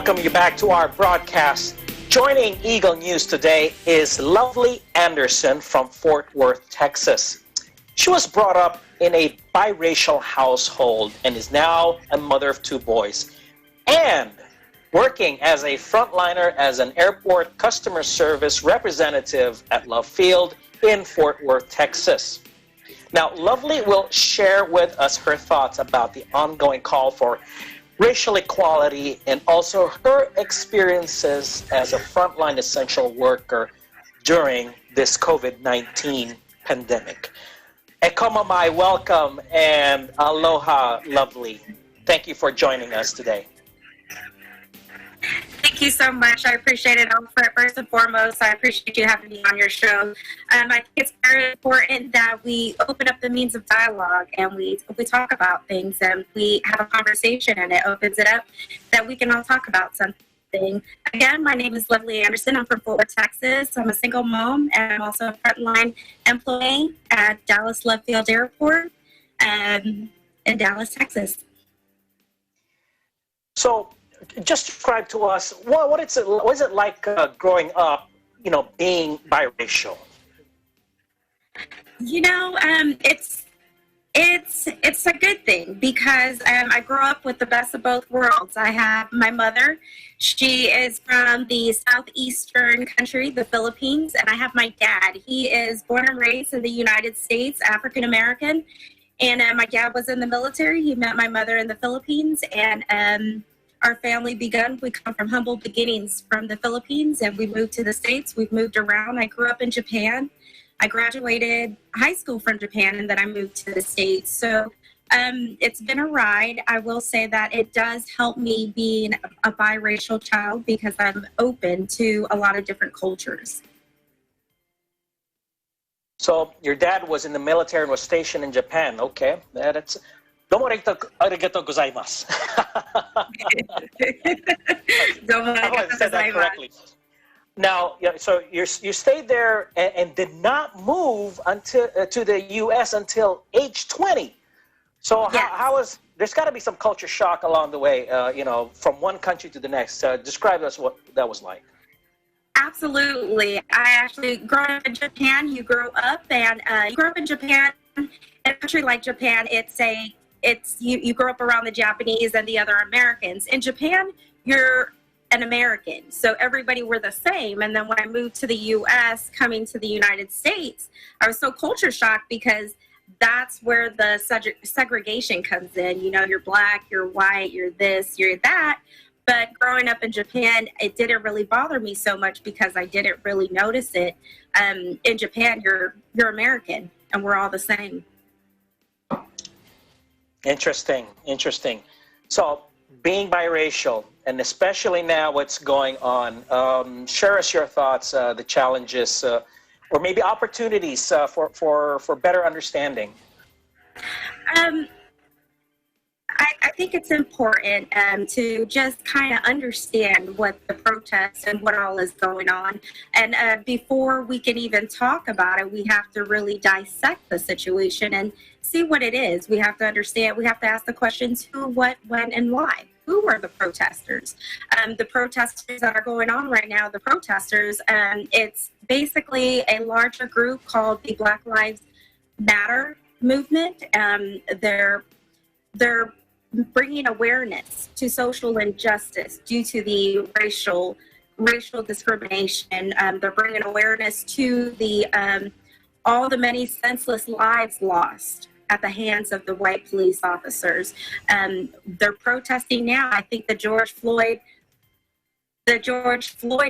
welcome you back to our broadcast. Joining Eagle News today is Lovely Anderson from Fort Worth, Texas. She was brought up in a biracial household and is now a mother of two boys and working as a frontliner as an airport customer service representative at Love Field in Fort Worth, Texas. Now, Lovely will share with us her thoughts about the ongoing call for racial equality and also her experiences as a frontline essential worker during this COVID-19 pandemic. Ekomamai, welcome, and aloha, Lovely. Thank you for joining us today. Thank you so much. I appreciate it. First and foremost, I appreciate you having me on your show. I think it's very important that we open up the means of dialogue and we talk about things and we have a conversation and it opens it up that we can all talk about something. Again, my name is Lovely Anderson. I'm from Fort Worth, Texas. I'm a single mom and I'm also a frontline employee at Dallas Love Field Airport in Dallas, Texas. So, just describe to us what is it like growing up, being biracial? It's a good thing because I grew up with the best of both worlds. I have my mother. She is from the southeastern country, the Philippines, and I have my dad. He is born and raised in the United States, African American, and my dad was in the military. He met my mother in the Philippines, and our family begun. We come from humble beginnings from the Philippines and we moved to the States. We've moved around. I grew up in Japan. I graduated high school from Japan and then I moved to the States. So it's been a ride. I will say that it does help me being a biracial child because I'm open to a lot of different cultures. So your dad was in the military and was stationed in Japan. Okay, that's... Domo arigato gozaimasu. Domo arigato I said that correctly. Now, so you stayed there and did not move until to the U.S. until age 20. So yes. how was? There's got to be some culture shock along the way. From one country to the next. Describe us what that was like. Absolutely. I actually grew up in Japan. You grow up in Japan. In a country like Japan, you grow up around the Japanese and the other Americans. In Japan, you're an American, so everybody were the same. And then when I moved to the U.S., coming to the United States, I was so culture shocked because that's where the segregation comes in. You're black, you're white, you're this, you're that. But growing up in Japan, it didn't really bother me so much because I didn't really notice it. In Japan, you're American, and we're all the same. Interesting. So, being biracial, and especially now what's going on, share us your thoughts, the challenges, or maybe opportunities for better understanding. I think it's important to just kind of understand what the protests and what all is going on. And before we can even talk about it, we have to really dissect the situation and see what it is. We have to understand, we have to ask the questions who, what, when, and why. Who are the protesters? The protesters that are going on right now, it's basically a larger group called the Black Lives Matter movement. They're bringing awareness to social injustice due to the racial discrimination. They're bringing awareness to all the many senseless lives lost at the hands of the white police officers. They're protesting now. I think the George Floyd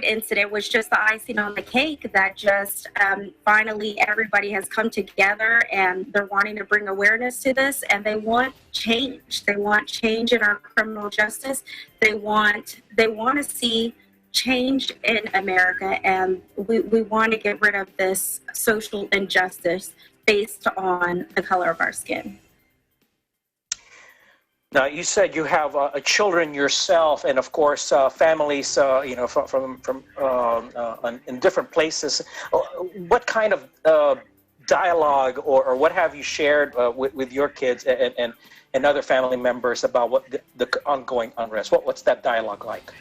incident was just the icing on the cake that just finally everybody has come together and they're wanting to bring awareness to this and they want change. They want change in our criminal justice. They want to see change in America, and we want to get rid of this social injustice based on the color of our skin. Now, you said you have children yourself, and of course, families, from in different places. What kind of dialogue or what have you shared with your kids and other family members about what the ongoing unrest? What's that dialogue like?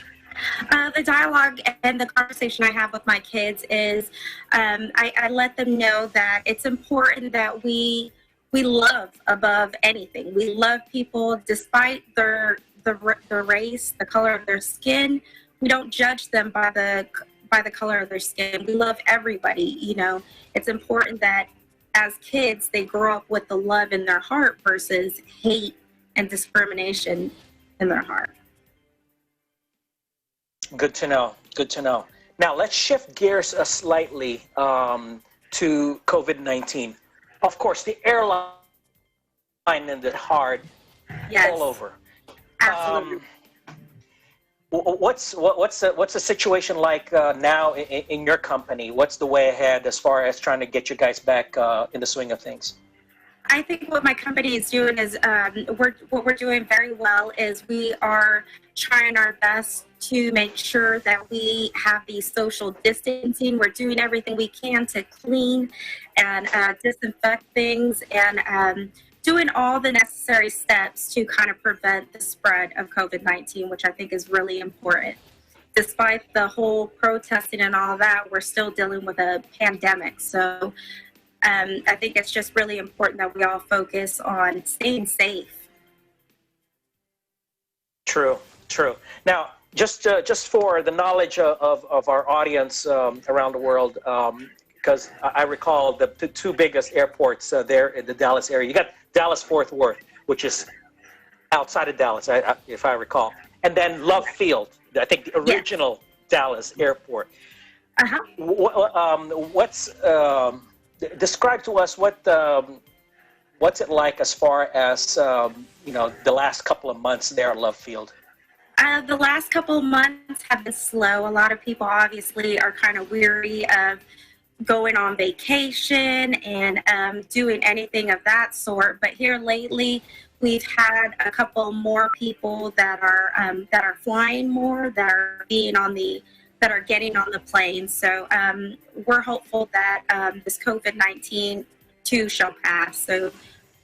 The dialogue and the conversation I have with my kids is I let them know that it's important that we love above anything. We love people despite their race, the color of their skin. We don't judge them by the color of their skin. We love everybody. It's important that as kids they grow up with the love in their heart versus hate and discrimination in their heart. Good to know. Good to know. Now let's shift gears slightly to COVID-19. Of course, the airline ended hard all over. Absolutely. What's the situation like now in your company? What's the way ahead as far as trying to get you guys back in the swing of things? I think what my company is doing is what we're doing very well is we are trying our best to make sure that we have the social distancing. We're doing everything we can to clean and disinfect things and doing all the necessary steps to kind of prevent the spread of COVID-19, which I think is really important. Despite the whole protesting and all that, we're still dealing with a pandemic. So I think it's just really important that we all focus on staying safe. True. Now, just for the knowledge of our audience around the world, because I recall the two biggest airports there in the Dallas area. You got Dallas-Fort Worth, which is outside of Dallas, if I recall, and then Love Field, I think the original Dallas airport. Describe to us what's it like as far as the last couple of months there at Love Field. The last couple of months have been slow. A lot of people obviously are kind of weary of going on vacation and doing anything of that sort. But here lately, we've had a couple more people that are flying more, that are getting on the plane. So we're hopeful that this COVID-19 too shall pass, so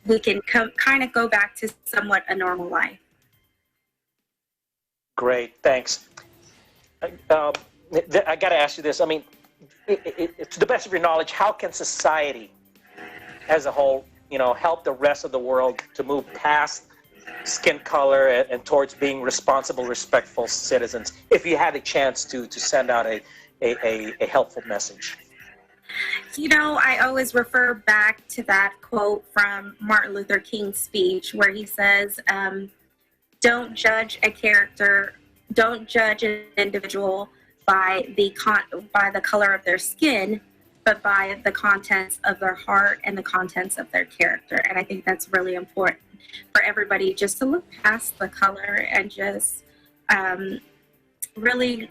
we can kind of go back to somewhat a normal life. Great, thanks. I got to ask you this. I mean, to the best of your knowledge, how can society as a whole, help the rest of the world to move past skin color and towards being responsible, respectful citizens, if you had a chance to send out a helpful message? I always refer back to that quote from Martin Luther King's speech where he says, don't judge an individual by the color of their skin, but by the contents of their heart and the contents of their character. And I think that's really important for everybody, just to look past the color and just really,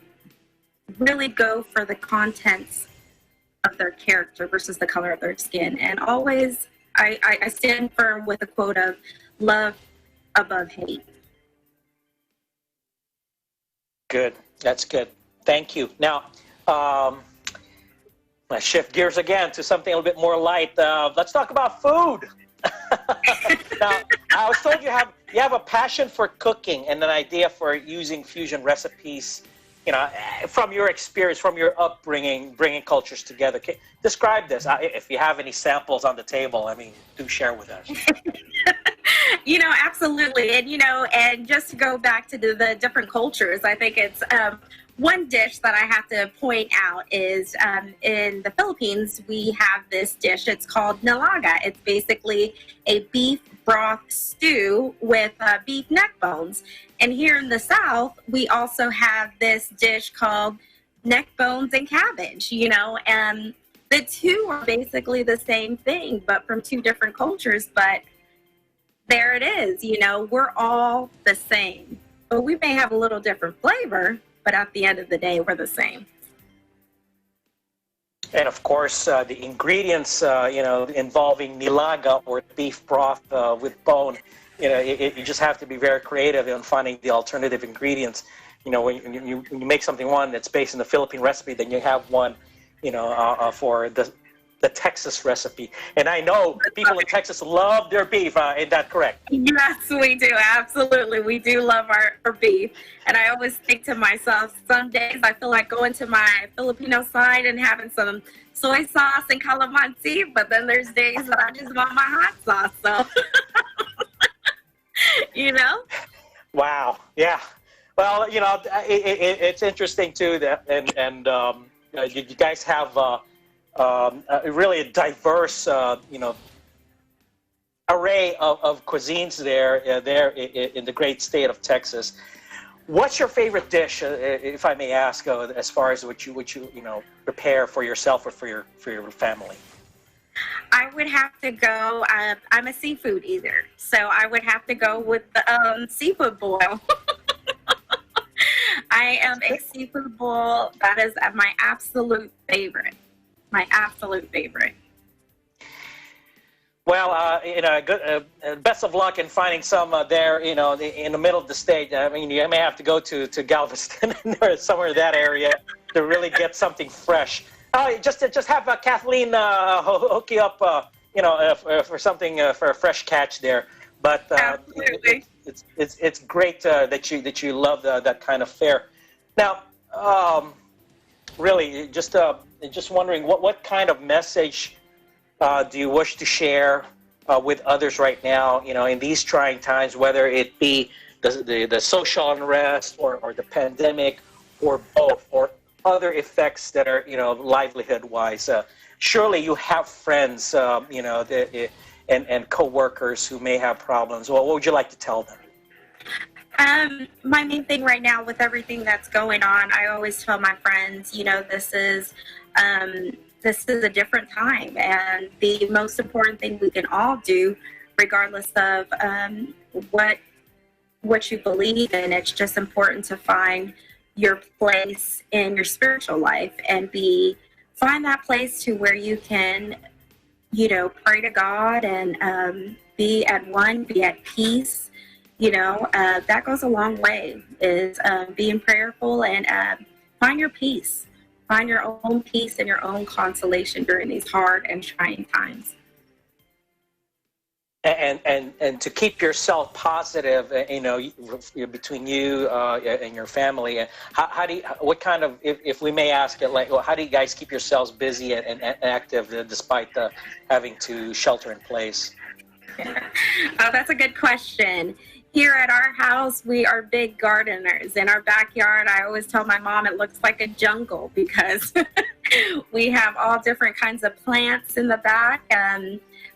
really go for the contents of their character versus the color of their skin. And always, I stand firm with a quote of love above hate. Good. That's good. Thank you. Now, let's shift gears again to something a little bit more light. Let's talk about food. Now, I was told you have a passion for cooking and an idea for using fusion recipes, from your experience, from your upbringing, bringing cultures together. Describe this. If you have any samples on the table, do share with us. Absolutely. And just to go back to the different cultures, I think it's one dish that I have to point out is in the Philippines, we have this dish. It's called nilaga. It's basically a beef broth stew with beef neck bones. And here in the South, we also have this dish called neck bones and cabbage, and the two are basically the same thing, but from two different cultures. But there it is, we're all the same, but we may have a little different flavor, but at the end of the day, we're the same. And of course, the ingredients, involving nilaga or beef broth with bone, you just have to be very creative in finding the alternative ingredients. When you make something that's based on the Philippine recipe, then you have one, for the the Texas recipe. And I know people in Texas love their beef. Is that correct? Yes, we do. Absolutely. We do love our beef. And I always think to myself, some days I feel like going to my Filipino side and having some soy sauce and calamansi, but then there's days that I just want my hot sauce. So, you know? Wow. Yeah. Well, it's interesting too that, you guys have really a diverse, array of cuisines there in the great state of Texas. What's your favorite dish, if I may ask, as far as what you prepare for yourself or for your family? I would have to go. I'm a seafood eater, so I would have to go with the seafood boil. I am a seafood boil. That is my absolute favorite. My absolute favorite. Well, good. Best of luck in finding some there. In the middle of the state. I mean, you may have to go to Galveston or somewhere in that area to really get something fresh. Just have Kathleen hook you up, for something for a fresh catch there. But absolutely. It's great that you love that kind of fare. Now, really, just wondering what kind of message do you wish to share with others right now? In these trying times, whether it be the social unrest or the pandemic, or both, or other effects that are livelihood-wise. Surely you have friends, and coworkers who may have problems. Well, what would you like to tell them? My main thing right now with everything that's going on, I always tell my friends, this is a different time, and the most important thing we can all do, regardless of what you believe in, it's just important to find your place in your spiritual life and find that place to where you can, pray to God and be at one, be at peace. That goes a long way, is being prayerful and find your peace. Find your own peace and your own consolation during these hard and trying times. And to keep yourself positive, between you and your family. How do you, what kind of, if we may ask it, how do you guys keep yourselves busy and active despite having to shelter in place? Oh, that's a good question. Here at our house, we are big gardeners. In our backyard, I always tell my mom it looks like a jungle because we have all different kinds of plants in the back.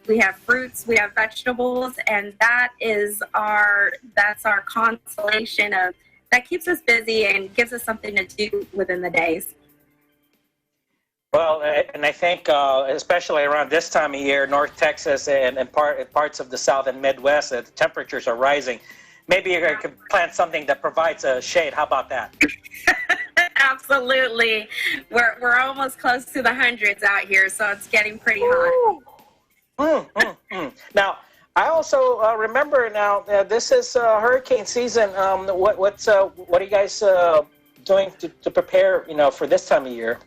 We have fruits, we have vegetables, and that's our consolation that keeps us busy and gives us something to do within the days. Well, and I think especially around this time of year, North Texas and parts of the South and Midwest, the temperatures are rising. Maybe you could plant something that provides a shade. How about that? Absolutely. We're almost close to the hundreds out here, so it's getting pretty hot. Now, I also remember now this is hurricane season. What are you guys doing to prepare for this time of year?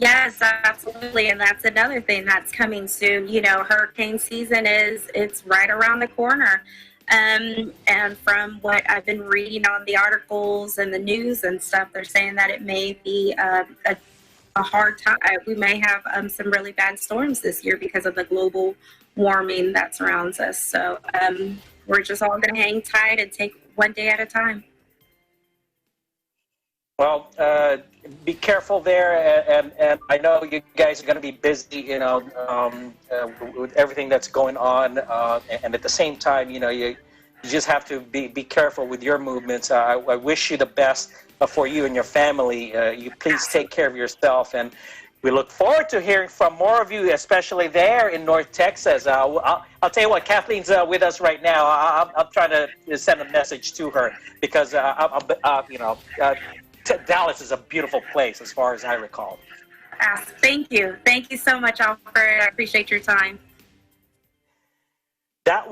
Yes, absolutely, and that's another thing that's coming soon. Hurricane season it's right around the corner, and from what I've been reading on the articles and the news and stuff, they're saying that it may be a hard time. We may have some really bad storms this year because of the global warming that surrounds us. So we're just all going to hang tight and take one day at a time. Well, be careful there, and I know you guys are going to be busy, with everything that's going on, and at the same time, you just have to be careful with your movements. I wish you the best for you and your family. You please take care of yourself, and we look forward to hearing from more of you, especially there in North Texas. I'll tell you what, Kathleen's with us right now. I'm trying to send a message to her because Dallas is a beautiful place, as far as I recall. Thank you. Thank you so much, Alfred. I appreciate your time. That